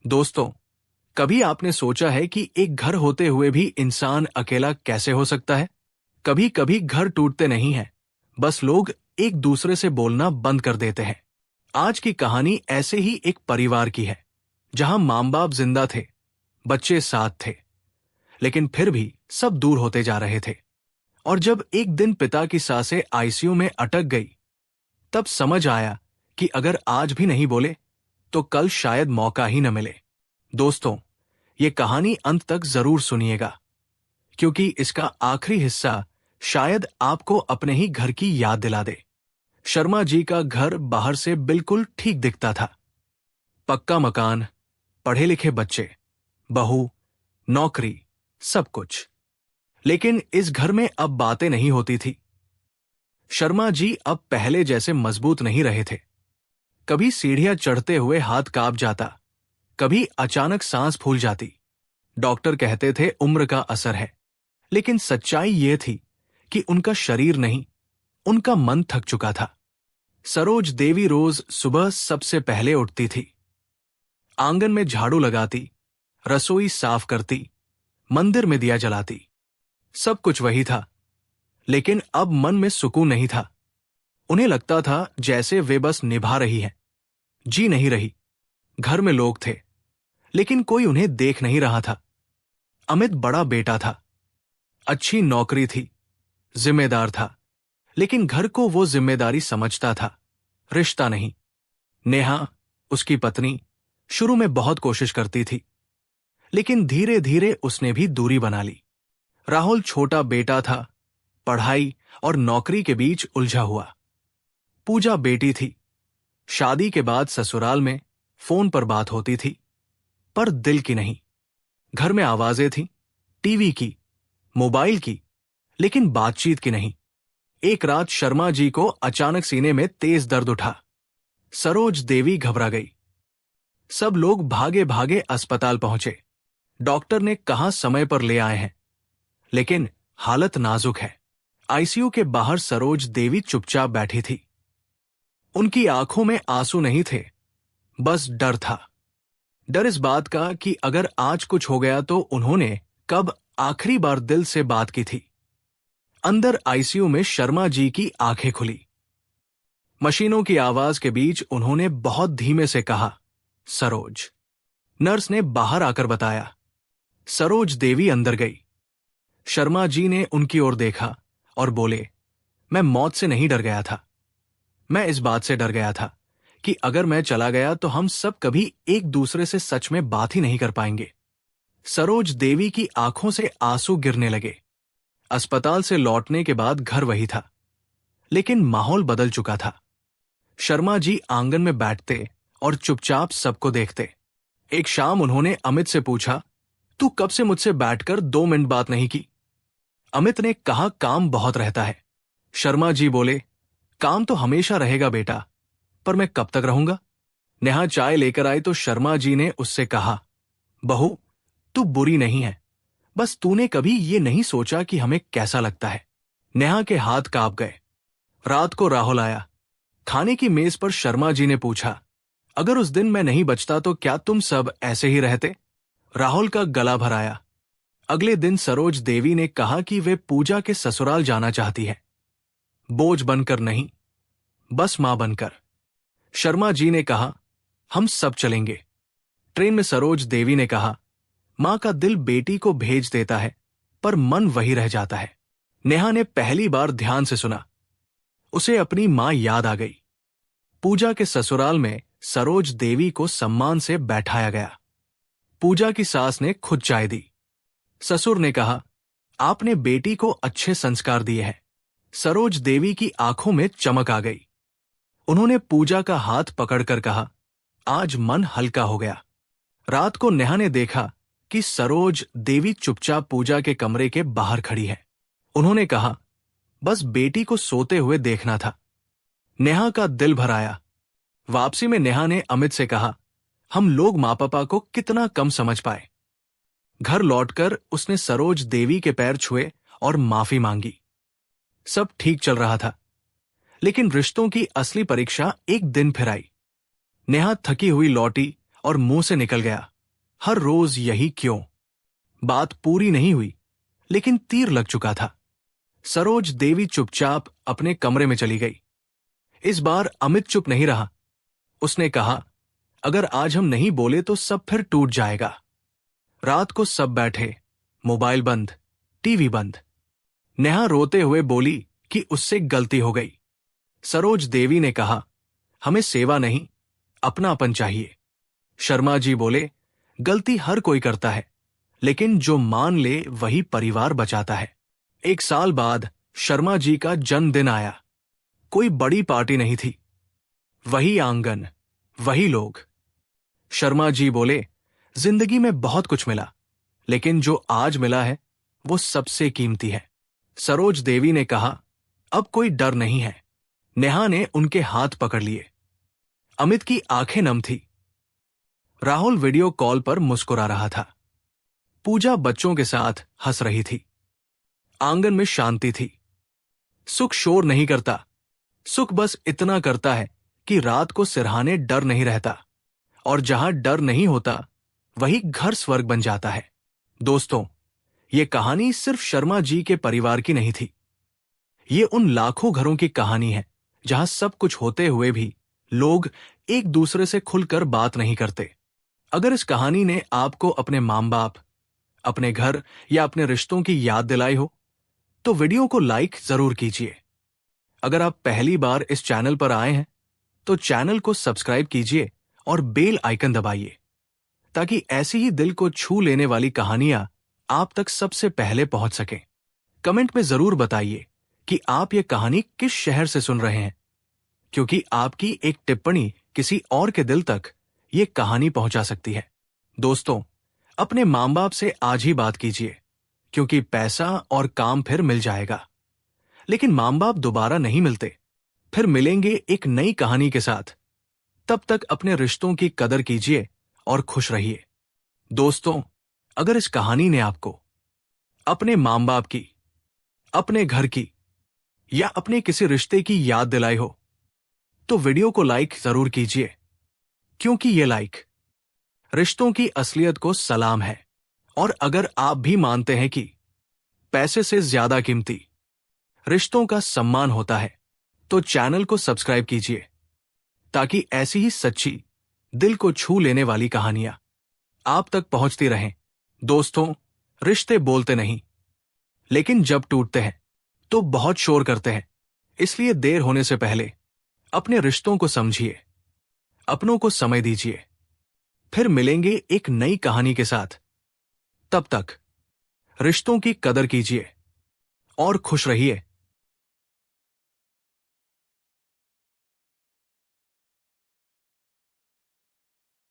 दोस्तों, कभी आपने सोचा है कि एक घर होते हुए भी इंसान अकेला कैसे हो सकता है? कभी कभी घर टूटते नहीं हैं, बस लोग एक दूसरे से बोलना बंद कर देते हैं। आज की कहानी ऐसे ही एक परिवार की है, जहां माँ बाप जिंदा थे, बच्चे साथ थे, लेकिन फिर भी सब दूर होते जा रहे थे। और जब एक दिन पिता की सांसें आईसीयू में अटक गई, तब समझ आया कि अगर आज भी नहीं बोले, तो कल शायद मौका ही न मिले। दोस्तों, ये कहानी अंत तक जरूर सुनिएगा, क्योंकि इसका आखिरी हिस्सा शायद आपको अपने ही घर की याद दिला दे। शर्मा जी का घर बाहर से बिल्कुल ठीक दिखता था। पक्का मकान, पढ़े लिखे बच्चे, बहू, नौकरी, सब कुछ। लेकिन इस घर में अब बातें नहीं होती थी। शर्मा जी अब पहले जैसे मजबूत नहीं रहे थे। कभी सीढ़ियां चढ़ते हुए हाथ कांप जाता, कभी अचानक सांस फूल जाती। डॉक्टर कहते थे उम्र का असर है, लेकिन सच्चाई यह थी कि उनका शरीर नहीं, उनका मन थक चुका था। सरोज देवी रोज सुबह सबसे पहले उठती थी। आंगन में झाड़ू लगाती, रसोई साफ करती, मंदिर में दिया जलाती। सब कुछ वही था, लेकिन अब मन में सुकून नहीं था। उन्हें लगता था जैसे वे बस निभा रही हैं, जी नहीं रही। घर में लोग थे, लेकिन कोई उन्हें देख नहीं रहा था। अमित बड़ा बेटा था, अच्छी नौकरी थी, जिम्मेदार था, लेकिन घर को वो जिम्मेदारी समझता था, रिश्ता नहीं। नेहा, उसकी पत्नी, शुरू में बहुत कोशिश करती थी, लेकिन धीरे धीरे उसने भी दूरी बना ली। राहुल छोटा बेटा था, पढ़ाई और नौकरी के बीच उलझा हुआ। पूजा बेटी थी, शादी के बाद ससुराल में फोन पर बात होती थी, पर दिल की नहीं। घर में आवाजें थीं, टीवी की, मोबाइल की, लेकिन बातचीत की नहीं। एक रात शर्मा जी को अचानक सीने में तेज दर्द उठा। सरोज देवी घबरा गई। सब लोग भागे भागे अस्पताल पहुंचे। डॉक्टर ने कहा समय पर ले आए हैं, लेकिन हालत नाजुक है। आईसीयू के बाहर सरोज देवी चुपचाप बैठी थी। उनकी आंखों में आंसू नहीं थे, बस डर था। डर इस बात का कि अगर आज कुछ हो गया तो उन्होंने कब आखिरी बार दिल से बात की थी। अंदर आईसीयू में शर्मा जी की आंखें खुली। मशीनों की आवाज के बीच उन्होंने बहुत धीमे से कहा, सरोज। नर्स ने बाहर आकर बताया। सरोज देवी अंदर गई। शर्मा जी ने उनकी ओर देखा और बोले, मैं मौत से नहीं डर गया था। मैं इस बात से डर गया था कि अगर मैं चला गया तो हम सब कभी एक दूसरे से सच में बात ही नहीं कर पाएंगे। सरोज देवी की आंखों से आंसू गिरने लगे। अस्पताल से लौटने के बाद घर वही था, लेकिन माहौल बदल चुका था। शर्मा जी आंगन में बैठते और चुपचाप सबको देखते। एक शाम उन्होंने अमित से पूछा, तू कब से मुझसे बैठकर 2 मिनट बात नहीं की? अमित ने कहा, काम बहुत रहता है। शर्मा जी बोले, काम तो हमेशा रहेगा बेटा, पर मैं कब तक रहूंगा? नेहा चाय लेकर आई तो शर्मा जी ने उससे कहा, बहू, तू बुरी नहीं है, बस तूने कभी ये नहीं सोचा कि हमें कैसा लगता है। नेहा के हाथ कांप गए। रात को राहुल आया। खाने की मेज पर शर्मा जी ने पूछा, अगर उस दिन मैं नहीं बचता तो क्या तुम सब ऐसे ही रहते? राहुल का गला भर आया। अगले दिन सरोज देवी ने कहा कि वे पूजा के ससुराल जाना चाहती है, बोझ बनकर नहीं, बस मां बनकर। शर्मा जी ने कहा, हम सब चलेंगे। ट्रेन में सरोज देवी ने कहा, मां का दिल बेटी को भेज देता है, पर मन वही रह जाता है। नेहा ने पहली बार ध्यान से सुना। उसे अपनी मां याद आ गई। पूजा के ससुराल में सरोज देवी को सम्मान से बैठाया गया। पूजा की सास ने खुद चाय दी। ससुर ने कहा, आपने बेटी को अच्छे संस्कार दिए हैं। सरोज देवी की आंखों में चमक आ गई। उन्होंने पूजा का हाथ पकड़कर कहा, आज मन हल्का हो गया। रात को नेहा ने देखा कि सरोज देवी चुपचाप पूजा के कमरे के बाहर खड़ी है। उन्होंने कहा, बस बेटी को सोते हुए देखना था। नेहा का दिल भर आया। वापसी में नेहा ने अमित से कहा, हम लोग माँ पापा को कितना कम समझ पाए। घर लौटकर उसने सरोज देवी के पैर छुए और माफी मांगी। सब ठीक चल रहा था, लेकिन रिश्तों की असली परीक्षा एक दिन फिर आई। नेहा थकी हुई लौटी और मुंह से निकल गया, हर रोज यही क्यों? बात पूरी नहीं हुई, लेकिन तीर लग चुका था। सरोज देवी चुपचाप अपने कमरे में चली गई। इस बार अमित चुप नहीं रहा। उसने कहा, अगर आज हम नहीं बोले तो सब फिर टूट जाएगा। रात को सब बैठे, मोबाइल बंद, टीवी बंद। नेहा रोते हुए बोली कि उससे गलती हो गई। सरोज देवी ने कहा, हमें सेवा नहीं, अपनापन चाहिए। शर्मा जी बोले, गलती हर कोई करता है, लेकिन जो मान ले वही परिवार बचाता है। 1 साल बाद शर्मा जी का जन्मदिन आया। कोई बड़ी पार्टी नहीं थी। वही आंगन, वही लोग। शर्मा जी बोले, जिंदगी में बहुत कुछ मिला, लेकिन जो आज मिला है वो सबसे कीमती है। सरोज देवी ने कहा, अब कोई डर नहीं है। नेहा ने उनके हाथ पकड़ लिए। अमित की आंखें नम थी। राहुल वीडियो कॉल पर मुस्कुरा रहा था। पूजा बच्चों के साथ हंस रही थी। आंगन में शांति थी। सुख शोर नहीं करता। सुख बस इतना करता है कि रात को सिरहाने डर नहीं रहता, और जहां डर नहीं होता वही घर स्वर्ग बन जाता है। दोस्तों, ये कहानी सिर्फ शर्मा जी के परिवार की नहीं थी। ये उन लाखों घरों की कहानी है जहां सब कुछ होते हुए भी लोग एक दूसरे से खुलकर बात नहीं करते। अगर इस कहानी ने आपको अपने माँ बाप, अपने घर या अपने रिश्तों की याद दिलाई हो तो वीडियो को लाइक जरूर कीजिए। अगर आप पहली बार इस चैनल पर आए हैं तो चैनल को सब्सक्राइब कीजिए और बेल आइकन दबाइए, ताकि ऐसी ही दिल को छू लेने वाली कहानियां आप तक सबसे पहले पहुंच सकें। कमेंट में जरूर बताइए कि आप ये कहानी किस शहर से सुन रहे हैं, क्योंकि आपकी एक टिप्पणी किसी और के दिल तक ये कहानी पहुंचा सकती है। दोस्तों, अपने माँ बाप से आज ही बात कीजिए, क्योंकि पैसा और काम फिर मिल जाएगा, लेकिन माँ बाप दोबारा नहीं मिलते। फिर मिलेंगे एक नई कहानी के साथ। तब तक अपने रिश्तों की कदर कीजिए और खुश रहिए। दोस्तों, अगर इस कहानी ने आपको अपने माँ बाप की, अपने घर की या अपने किसी रिश्ते की याद दिलाई हो तो वीडियो को लाइक जरूर कीजिए, क्योंकि ये लाइक रिश्तों की असलियत को सलाम है। और अगर आप भी मानते हैं कि पैसे से ज्यादा कीमती रिश्तों का सम्मान होता है तो चैनल को सब्सक्राइब कीजिए, ताकि ऐसी ही सच्ची, दिल को छू लेने वाली कहानियां आप तक पहुंचती रहें। दोस्तों, रिश्ते बोलते नहीं, लेकिन जब टूटते हैं तो बहुत शोर करते हैं। इसलिए देर होने से पहले अपने रिश्तों को समझिए, अपनों को समय दीजिए। फिर मिलेंगे एक नई कहानी के साथ। तब तक रिश्तों की कदर कीजिए और खुश रहिए।